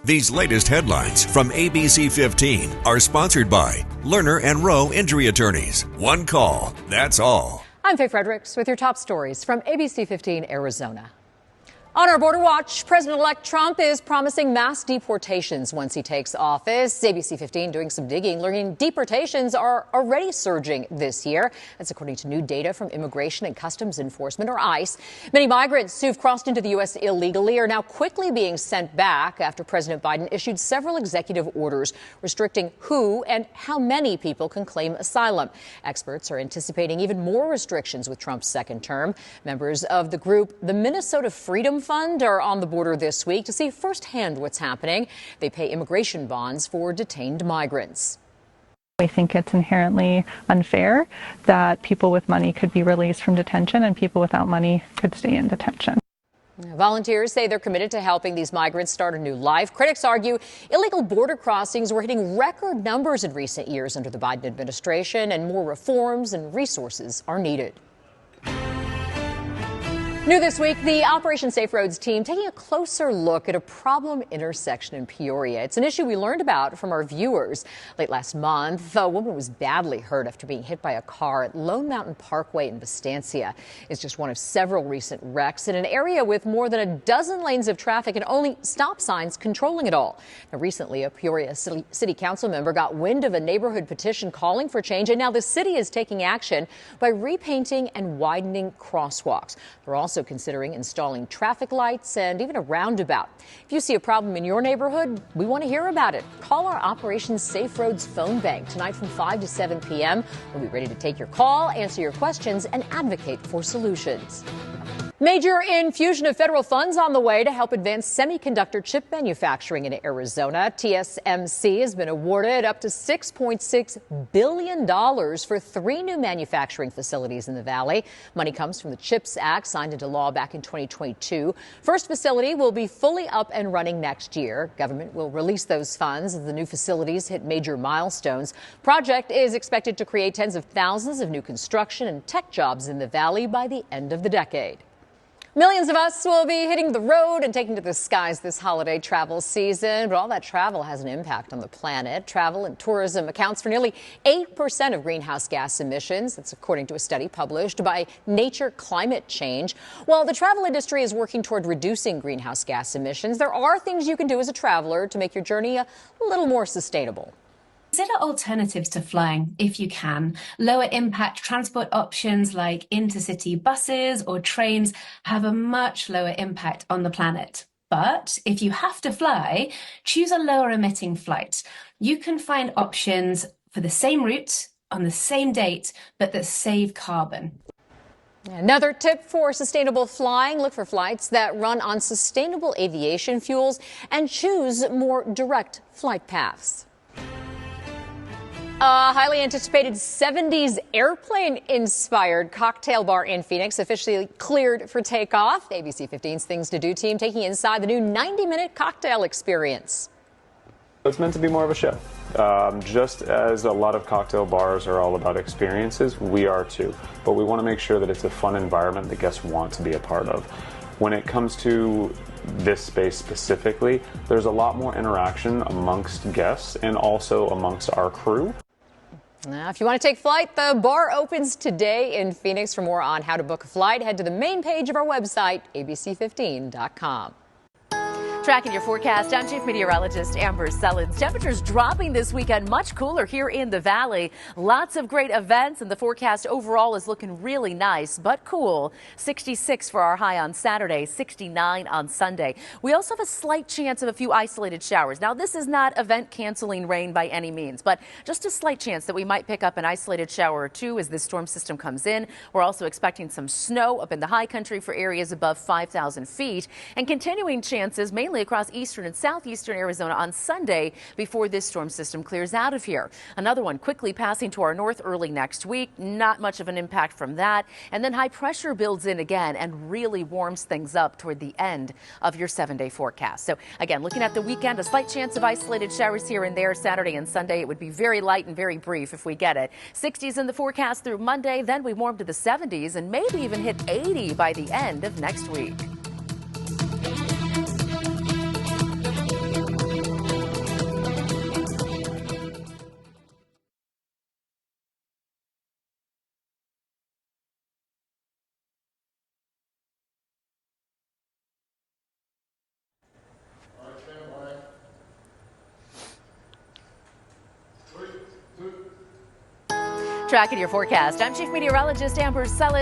These latest headlines from ABC15 are sponsored by Lerner and Rowe Injury Attorneys. One call, that's all. I'm Faye Fredericks with your top stories from ABC15 Arizona. On our border watch, President-elect Trump is promising mass deportations once he takes office. ABC15 doing some digging, learning deportations are already surging this year. That's according to new data from Immigration and Customs Enforcement, or ICE. Many migrants who've crossed into the U.S. illegally are now quickly being sent back after President Biden issued several executive orders restricting who and how many people can claim asylum. Experts are anticipating even more restrictions with Trump's second term. Members of the group, the Minnesota Freedom Fund, are on the border this week to see firsthand what's happening. They pay immigration bonds for detained migrants. We think it's inherently unfair that people with money could be released from detention and people without money could stay in detention. Volunteers say they're committed to helping these migrants start a new life. Critics argue illegal border crossings were hitting record numbers in recent years under the Biden administration, and more reforms and resources are needed. New this week, the Operation Safe Roads team taking a closer look at a problem intersection in Peoria. It's an issue we learned about from our viewers. Late last month, a woman was badly hurt after being hit by a car at Lone Mountain Parkway in Vistancia. It's just one of several recent wrecks in an area with more than a dozen lanes of traffic and only stop signs controlling it all. Now, recently, a Peoria City Council member got wind of a neighborhood petition calling for change, and now the city is taking action by repainting and widening crosswalks. They're also considering installing traffic lights and even a roundabout. If you see a problem in your neighborhood, we want to hear about it. Call our Operation Safe Roads phone bank tonight from 5 to 7 p.m. We'll be ready to take your call, answer your questions, and advocate for solutions. Major infusion of federal funds on the way to help advance semiconductor chip manufacturing in Arizona. TSMC has been awarded up to $6.6 billion for 3 new manufacturing facilities in the valley. Money comes from the CHIPS Act, signed into law back in 2022. First facility will be fully up and running next year. Government will release those funds as the new facilities hit major milestones. Project is expected to create tens of thousands of new construction and tech jobs in the valley by the end of the decade. Millions of us will be hitting the road and taking to the skies this holiday travel season, but all that travel has an impact on the planet. Travel and tourism accounts for nearly 8% of greenhouse gas emissions. That's according to a study published by Nature Climate Change. While the travel industry is working toward reducing greenhouse gas emissions, there are things you can do as a traveler to make your journey a little more sustainable. Consider alternatives to flying if you can. Lower impact transport options like intercity buses or trains have a much lower impact on the planet. But if you have to fly, choose a lower emitting flight. You can find options for the same route on the same date, but that save carbon. Another tip for sustainable flying: look for flights that run on sustainable aviation fuels and choose more direct flight paths. A highly anticipated 70s airplane-inspired cocktail bar in Phoenix officially cleared for takeoff. ABC 15's Things to Do team taking you inside the new 90-minute cocktail experience. It's meant to be more of a show. Just as a lot of cocktail bars are all about experiences, we are too. But we want to make sure that it's a fun environment that guests want to be a part of. When it comes to this space specifically, there's a lot more interaction amongst guests and also amongst our crew. Now, if you want to take flight, the bar opens today in Phoenix. For more on how to book a flight, head to the main page of our website, abc15.com. Tracking your forecast, I'm Chief Meteorologist Amber Sullins. Temperatures dropping this weekend, much cooler here in the valley. Lots of great events, and the forecast overall is looking really nice, but cool. 66 for our high on Saturday, 69 on Sunday. We also have a slight chance of a few isolated showers. Now, this is not event-canceling rain by any means, but just a slight chance that we might pick up an isolated shower or two as this storm system comes in. We're also expecting some snow up in the high country for areas above 5,000 feet, and continuing chances mainly across eastern and southeastern Arizona on Sunday before this storm system clears out of here. Another one quickly passing to our north early next week. Not much of an impact from that. And then high pressure builds in again and really warms things up toward the end of your 7-day forecast. So again, looking at the weekend, a slight chance of isolated showers here and there. Saturday and Sunday, it would be very light and very brief if we get it. 60s in the forecast through Monday. Then we warm to the 70s and maybe even hit 80 by the end of next week. Tracking your forecast. I'm Chief Meteorologist Amber Sullivan.